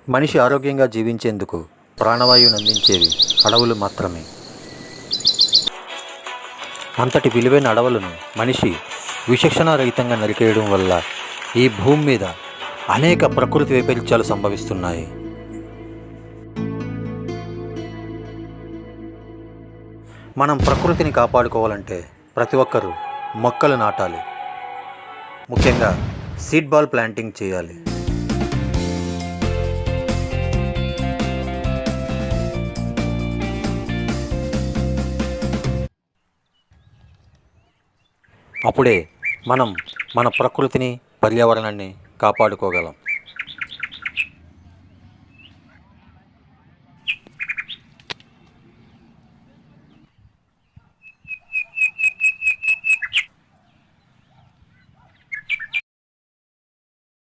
మనిషి ఆరోగ్యంగా జీవించేందుకు ప్రాణవాయువును అందించేవి అడవులు మాత్రమే. అంతటి విలువైన అడవులను మనిషి విచక్షణారహితంగా నరికేయడం వల్ల ఈ భూమి మీద అనేక ప్రకృతి వైపరీత్యాలు సంభవిస్తున్నాయి. మనం ప్రకృతిని కాపాడుకోవాలంటే ప్రతి ఒక్కరూ మొక్కలు నాటాలి. ముఖ్యంగా సీడ్ బాల్ ప్లాంటింగ్ చేయాలి. అప్పుడే మనం మన ప్రకృతిని, పర్యావరణాన్ని కాపాడుకోగలం.